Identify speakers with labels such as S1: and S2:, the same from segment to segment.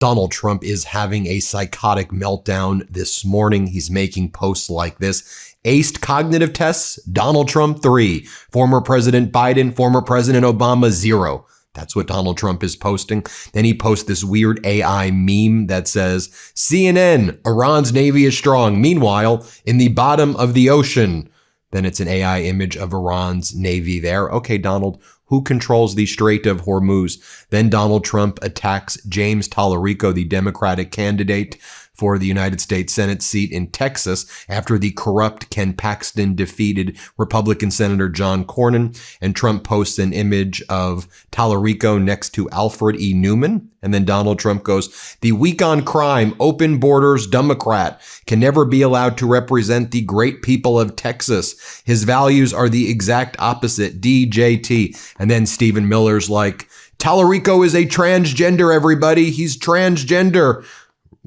S1: Donald Trump is having a psychotic meltdown this morning. He's making posts like this. Aced cognitive tests, Donald Trump 3. Former President Biden, former President Obama 0. That's what Donald Trump is posting. Then he posts this weird AI meme that says, CNN, Iran's Navy is strong. Meanwhile, in the bottom of the ocean. Then it's an AI image of Iran's Navy there. Okay, Donald, who controls the Strait of Hormuz? Then Donald Trump attacks James Tallarico, the Democratic candidate for the United States Senate seat in Texas after the corrupt Ken Paxton defeated Republican Senator John Cornyn. And Trump posts an image of Tallarico next to Alfred E. Newman. And then Donald Trump goes, the weak on crime, open borders Democrat can never be allowed to represent the great people of Texas. His values are the exact opposite, DJT. And then Stephen Miller's like, Tallarico is a transgender, everybody. He's transgender.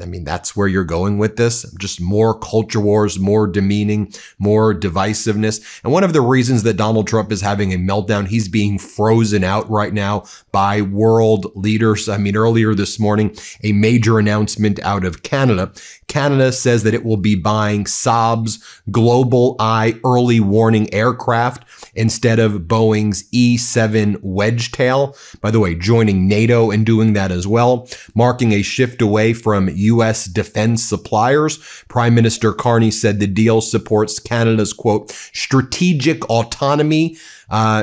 S1: I mean, that's where you're going with this. Just more culture wars, more demeaning, more divisiveness. And one of the reasons that Donald Trump is having a meltdown, he's being frozen out right now by world leaders. I mean, earlier this morning, a major announcement out of Canada. Canada says that it will be buying Saab's Global Eye early warning aircraft instead of Boeing's E-7 Wedgetail. By the way, joining NATO and doing that as well, marking a shift away from U.S. defense suppliers. Prime Minister Carney said the deal supports Canada's, quote, strategic autonomy,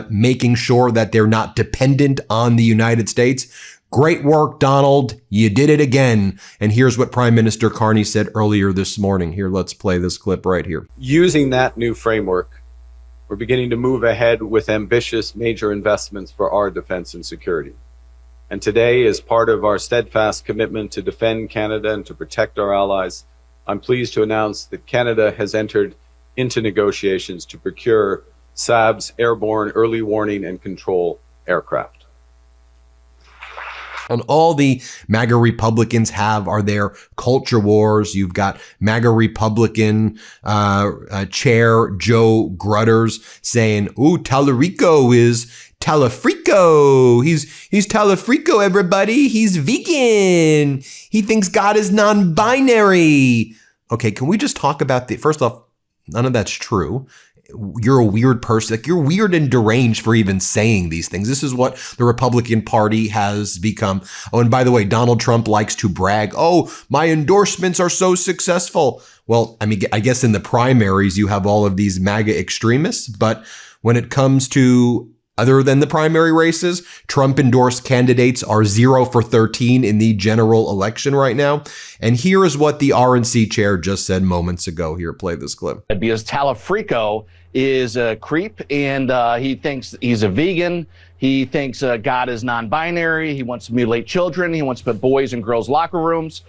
S1: making sure that they're not dependent on the United States. Great work, Donald. You did it again. And here's what Prime Minister Carney said earlier this morning. Here, let's play this clip right here.
S2: Using that new framework, we're beginning to move ahead with ambitious major investments for our defense and security. And today, as part of our steadfast commitment to defend Canada and to protect our allies, I'm pleased to announce that Canada has entered into negotiations to procure Saab's airborne early warning and control aircraft.
S1: And all the MAGA Republicans have are their culture wars. You've got MAGA Republican chair Joe Grutters saying, ooh, Tallarico is Talafrico. He's Talafrico, everybody. He's vegan. He thinks God is non-binary. Okay, can we just talk about first off, none of that's true. You're a weird person. Like, you're weird and deranged for even saying these things. This is what the Republican Party has become. Oh, and by the way, Donald Trump likes to brag. Oh, my endorsements are so successful. Well, I mean, I guess in the primaries, you have all of these MAGA extremists. But when it comes to other than the primary races, Trump-endorsed candidates are 0 for 13 in the general election right now. And here is what the RNC chair just said moments ago. Here, play this clip.
S3: Because Talafrico is a creep, and he thinks he's a vegan. He thinks God is non-binary. He wants to mutilate children. He wants to put boys in girls' locker rooms.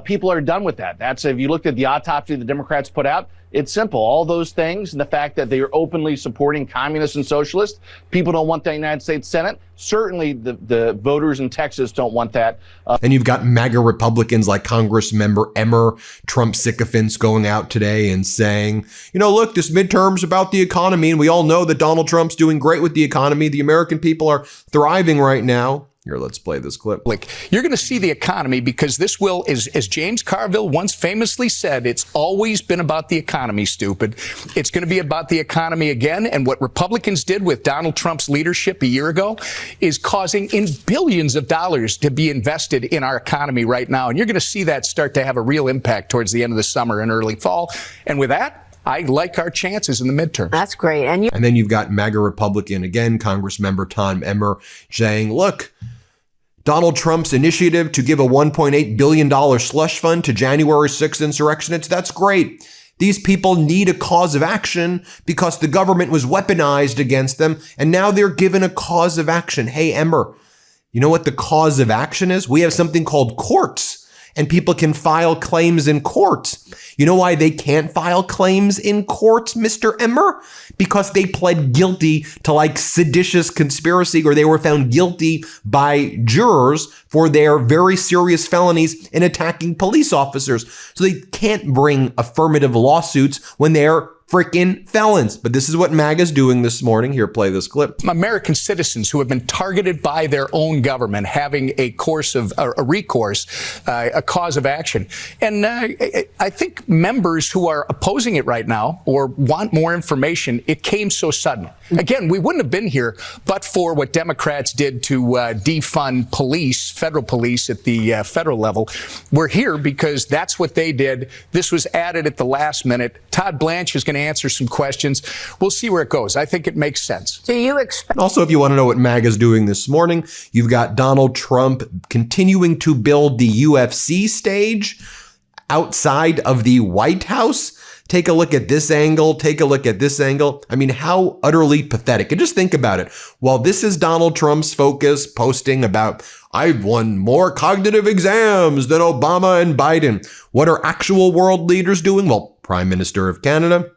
S3: People are done with that. That's, if you looked at the autopsy the Democrats put out, it's simple. All those things and the fact that they are openly supporting communists and socialists. People don't want the United States Senate. Certainly the voters in Texas don't want that.
S1: And you've got MAGA Republicans like Congressmember Emmer, Trump sycophants, going out today and saying, you know, look, this midterm's about the economy. And we all know that Donald Trump's doing great with the economy. The American people are thriving right now. Here, let's play this clip.
S4: You're going to see the economy because this will, as James Carville once famously said, it's always been about the economy, stupid. It's going to be about the economy again. And what Republicans did with Donald Trump's leadership a year ago is causing in billions of dollars to be invested in our economy right now. And you're going to see that start to have a real impact towards the end of the summer and early fall. And with that, I like our chances in the midterm.
S5: That's great.
S1: And then you've got MAGA Republican, again, Congressmember Tom Emmer, saying, look, Donald Trump's initiative to give a $1.8 billion slush fund to January 6th insurrectionists, that's great. These people need a cause of action because the government was weaponized against them, and now they're given a cause of action. Hey, Emmer, you know what the cause of action is? We have something called courts, and people can file claims in courts. You know why they can't file claims in courts, Mr. Emmer? Because they pled guilty to like seditious conspiracy, or they were found guilty by jurors for their very serious felonies in attacking police officers. So they can't bring affirmative lawsuits when they're freaking felons. But this is what MAGA's doing this morning. Here, play this clip.
S4: American citizens who have been targeted by their own government having a recourse, a cause of action. And I think members who are opposing it right now or want more information, it came so sudden. Again, we wouldn't have been here but for what Democrats did to defund police, federal police at the federal level. We're here because that's what they did. This was added at the last minute. Todd Blanche is going to answer some questions. We'll see where it goes. I think it makes sense.
S5: Do you expect?
S1: Also, if you want to know what MAGA's doing this morning, you've got Donald Trump continuing to build the UFC stage outside of the White House. Take a look at this angle. Take a look at this angle. I mean, how utterly pathetic. And just think about it. While this is Donald Trump's focus, posting about, I've won more cognitive exams than Obama and Biden. What are actual world leaders doing? Well, Prime Minister of Canada,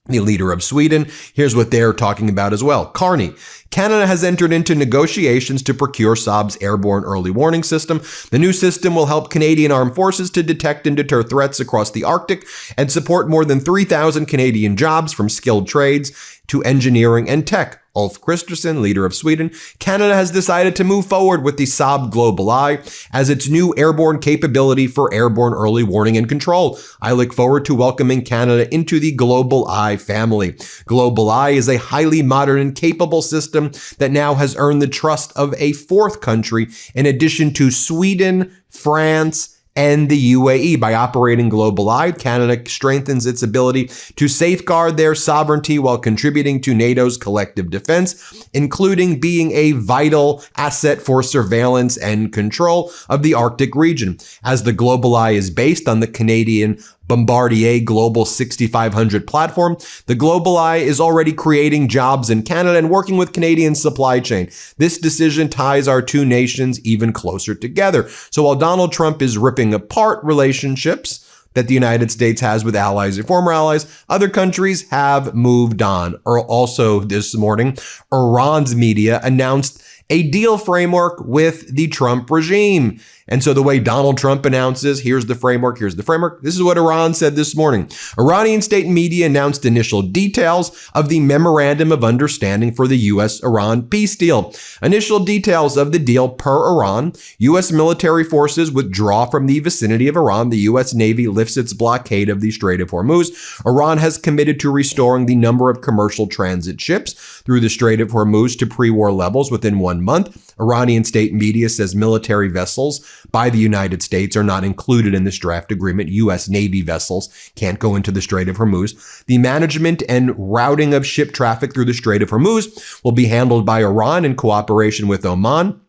S1: the leader of Sweden. Here's what they're talking about as well. Carney. Canada has entered into negotiations to procure Saab's airborne early warning system. The new system will help Canadian armed forces to detect and deter threats across the Arctic and support more than 3,000 Canadian jobs from skilled trades to engineering and tech. Ulf Kristersson, leader of Sweden. Canada has decided to move forward with the Saab Global Eye as its new airborne capability for airborne early warning and control. I look forward to welcoming Canada into the Global Eye family. Global Eye is a highly modern and capable system that now has earned the trust of a fourth country in addition to Sweden, France, and the UAE. By operating Global Eye, Canada strengthens its ability to safeguard their sovereignty while contributing to NATO's collective defense, including being a vital asset for surveillance and control of the Arctic region. As the Global Eye is based on the Canadian Bombardier Global 6500 platform, the Global Eye is already creating jobs in Canada and working with Canadian supply chain. This decision ties our two nations even closer together. So while Donald Trump is ripping apart relationships that the United States has with allies and former allies, other countries have moved on. Or also this morning, Iran's media announced a deal framework with the Trump regime. And so the way Donald Trump announces, here's the framework. This is what Iran said this morning. Iranian state media announced initial details of the Memorandum of Understanding for the U.S.-Iran peace deal. Initial details of the deal per Iran. U.S. military forces withdraw from the vicinity of Iran. The U.S. Navy lifts its blockade of the Strait of Hormuz. Iran has committed to restoring the number of commercial transit ships through the Strait of Hormuz to pre-war levels within 1 month. Iranian state media says military vessels by the United States are not included in this draft agreement. U.S. Navy vessels can't go into the Strait of Hormuz. The management and routing of ship traffic through the Strait of Hormuz will be handled by Iran in cooperation with Oman.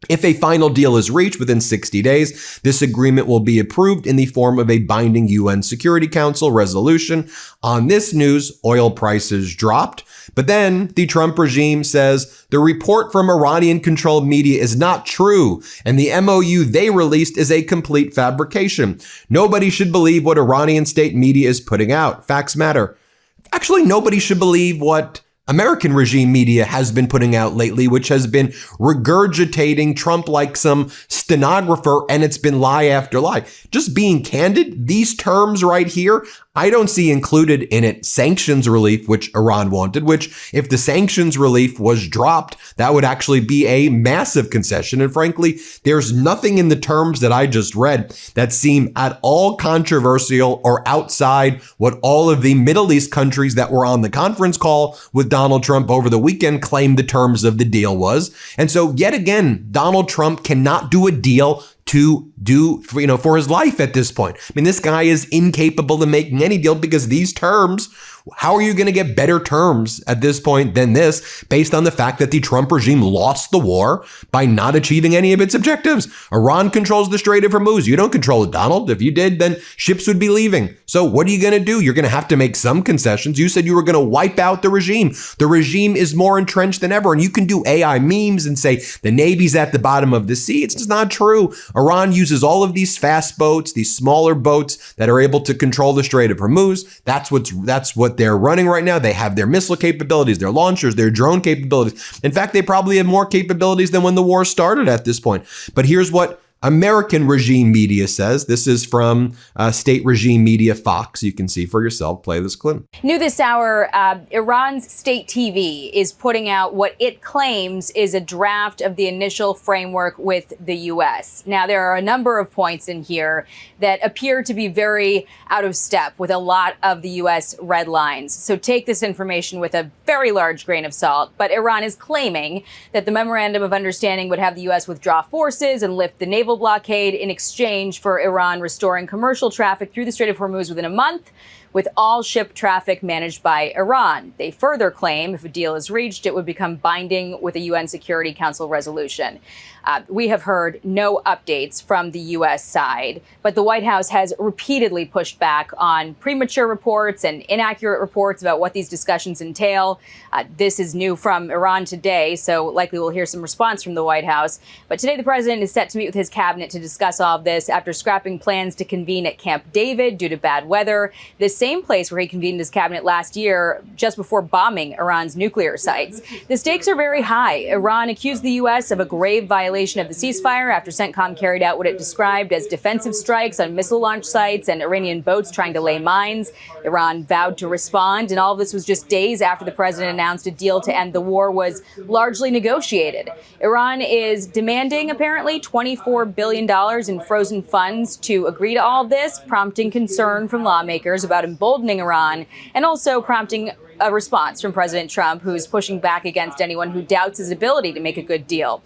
S1: If a final deal is reached within 60 days, this agreement will be approved in the form of a binding UN Security Council resolution. On this news, oil prices dropped. But then the Trump regime says the report from Iranian-controlled media is not true, and the MOU they released is a complete fabrication. Nobody should believe what Iranian state media is putting out. Facts matter. Actually, nobody should believe what American regime media has been putting out lately, which has been regurgitating Trump like some stenographer, and it's been lie after lie. Just being candid, these terms right here, I don't see included in it sanctions relief, which Iran wanted, which if the sanctions relief was dropped, that would actually be a massive concession. And frankly, there's nothing in the terms that I just read that seem at all controversial or outside what all of the Middle East countries that were on the conference call with Donald Trump over the weekend claimed the terms of the deal was. And so yet again, Donald Trump cannot do a deal to do, for his life at this point. I mean, this guy is incapable of making any deal because these terms, how are you going to get better terms at this point than this based on the fact that the Trump regime lost the war by not achieving any of its objectives? Iran controls the Strait of Hormuz. You don't control it, Donald. If you did, then ships would be leaving. So what are you going to do? You're going to have to make some concessions. You said you were going to wipe out the regime. The regime is more entrenched than ever. And you can do AI memes and say the Navy's at the bottom of the sea. It's just not true. Iran uses all of these fast boats, these smaller boats that are able to control the Strait of Hormuz. That's what they're running right now. They have their missile capabilities, their launchers, their drone capabilities. In fact, they probably have more capabilities than when the war started at this point. But here's what American regime media says. This is from state regime media Fox. You can see for yourself. Play this clip.
S5: New this hour, Iran's state TV is putting out what it claims is a draft of the initial framework with the U.S. Now, there are a number of points in here that appear to be very out of step with a lot of the U.S. red lines. So take this information with a very large grain of salt. But Iran is claiming that the memorandum of understanding would have the U.S. withdraw forces and lift the naval blockade in exchange for Iran restoring commercial traffic through the Strait of Hormuz within a month, with all ship traffic managed by Iran. They further claim if a deal is reached, it would become binding with a UN Security Council resolution. We have heard no updates from the U.S. side, but the White House has repeatedly pushed back on premature reports and inaccurate reports about what these discussions entail. This is new from Iran today, so likely we'll hear some response from the White House. But today the president is set to meet with his cabinet to discuss all of this after scrapping plans to convene at Camp David due to bad weather, the same place where he convened his cabinet last year just before bombing Iran's nuclear sites. The stakes are very high. Iran accused the U.S. of a grave violation of the ceasefire after CENTCOM carried out what it described as defensive strikes on missile launch sites and Iranian boats trying to lay mines. Iran vowed to respond, and all of this was just days after the president announced a deal to end the war was largely negotiated. Iran is demanding, apparently, $24 billion in frozen funds to agree to all of this, prompting concern from lawmakers about emboldening Iran and also prompting a response from President Trump, who's pushing back against anyone who doubts his ability to make a good deal.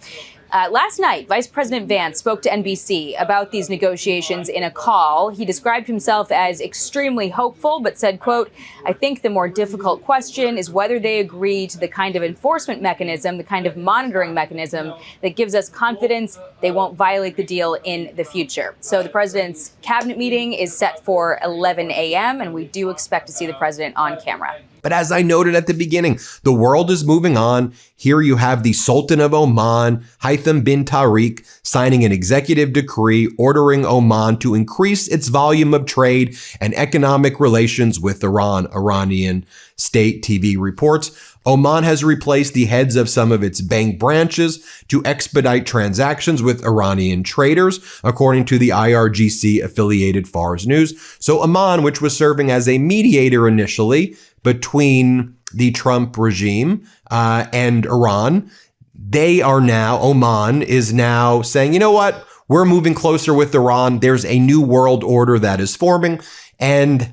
S5: Last night, Vice President Vance spoke to NBC about these negotiations in a call. He described himself as extremely hopeful, but said, quote, "I think the more difficult question is whether they agree to the kind of enforcement mechanism, the kind of monitoring mechanism that gives us confidence they won't violate the deal in the future." So the president's cabinet meeting is set for 11 a.m., and we do expect to see the president on camera.
S1: But as I noted at the beginning, the world is moving on. Here you have the Sultan of Oman, Haitham bin Tariq, signing an executive decree ordering Oman to increase its volume of trade and economic relations with Iran, Iranian state TV reports. Oman has replaced the heads of some of its bank branches to expedite transactions with Iranian traders, according to the IRGC-affiliated Fars News. So Oman, which was serving as a mediator initially between the Trump regime and Iran, Oman is now saying, you know what, we're moving closer with Iran. There's a new world order that is forming, and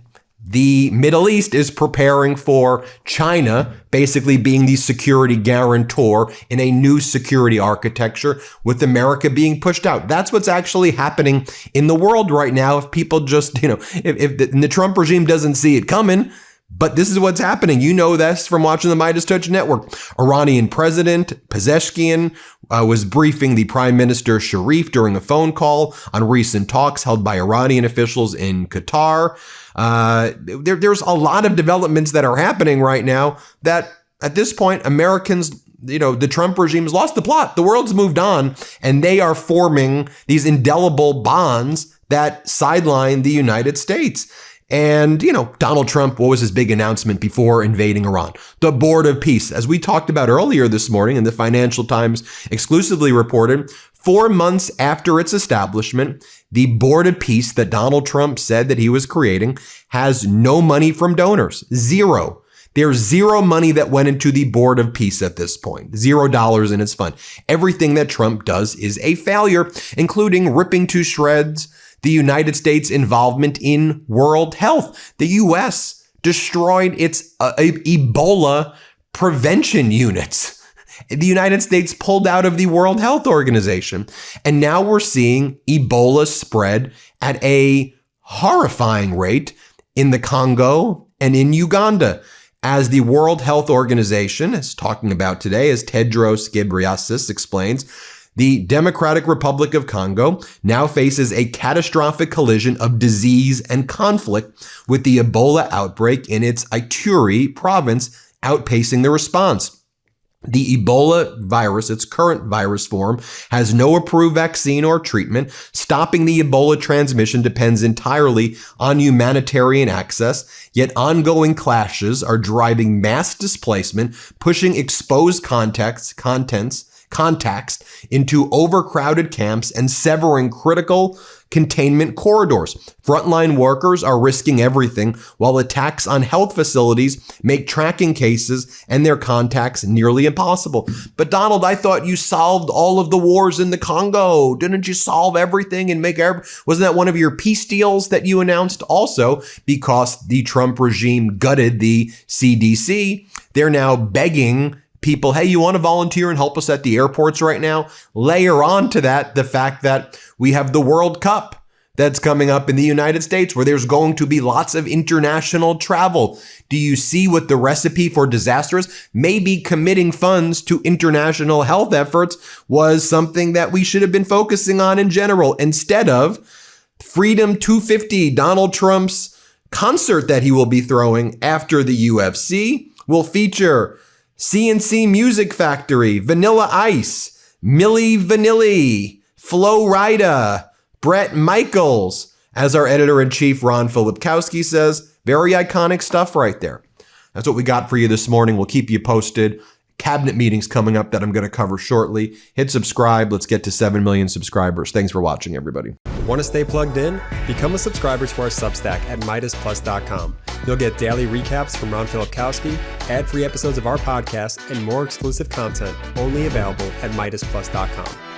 S1: the Middle East is preparing for China basically being the security guarantor in a new security architecture, with America being pushed out. That's what's actually happening in the world right now. If people just, if the Trump regime doesn't see it coming, but this is what's happening. You know this from watching the MeidasTouch network. Iranian President Pezeshkian was briefing the Prime Minister Sharif during a phone call on recent talks held by Iranian officials in Qatar. There's a lot of developments that are happening right now that at this point, Americans, the Trump regime has lost the plot. The world's moved on, and they are forming these indelible bonds that sideline the United States. And, Donald Trump, what was his big announcement before invading Iran? The Board of Peace. As we talked about earlier this morning, and the Financial Times exclusively reported, 4 months after its establishment, the Board of Peace that Donald Trump said that he was creating has no money from donors. Zero. There's zero money that went into the Board of Peace at this point. $0 in its fund. Everything that Trump does is a failure, including ripping to shreds the United States' involvement in world health. The U.S. destroyed its Ebola prevention units. The United States pulled out of the World Health Organization. And now we're seeing Ebola spread at a horrifying rate in the Congo and in Uganda. As the World Health Organization is talking about today, as Tedros Ghebreyesus explains, the Democratic Republic of Congo now faces a catastrophic collision of disease and conflict, with the Ebola outbreak in its Ituri province outpacing the response. The Ebola virus, its current virus form, has no approved vaccine or treatment. Stopping the Ebola transmission depends entirely on humanitarian access, yet ongoing clashes are driving mass displacement, pushing exposed contents contacts into overcrowded camps and severing critical containment corridors. Frontline workers are risking everything, while attacks on health facilities make tracking cases and their contacts nearly impossible. But Donald, I thought you solved all of the wars in the Congo. Didn't you solve everything and wasn't that one of your peace deals that you announced also? Because the Trump regime gutted the CDC, they're now begging people, hey, you want to volunteer and help us at the airports right now? Layer on to that the fact that we have the World Cup that's coming up in the United States, where there's going to be lots of international travel. Do you see what the recipe for disaster is? Maybe committing funds to international health efforts was something that we should have been focusing on in general, instead of Freedom 250, Donald Trump's concert that he will be throwing after the UFC will feature CNC Music Factory, Vanilla Ice, Milli Vanilli, Flo Rida, Bret Michaels. As our editor-in-chief, Ron Filipkowski, says, very iconic stuff right there. That's what we got for you this morning. We'll keep you posted. Cabinet meetings coming up that I'm going to cover shortly. Hit subscribe. Let's get to 7 million subscribers. Thanks for watching, everybody.
S6: Want to stay plugged in? Become a subscriber to our Substack at MeidasPlus.com. You'll get daily recaps from Ron Filipkowski, ad-free episodes of our podcast, and more exclusive content only available at MeidasPlus.com.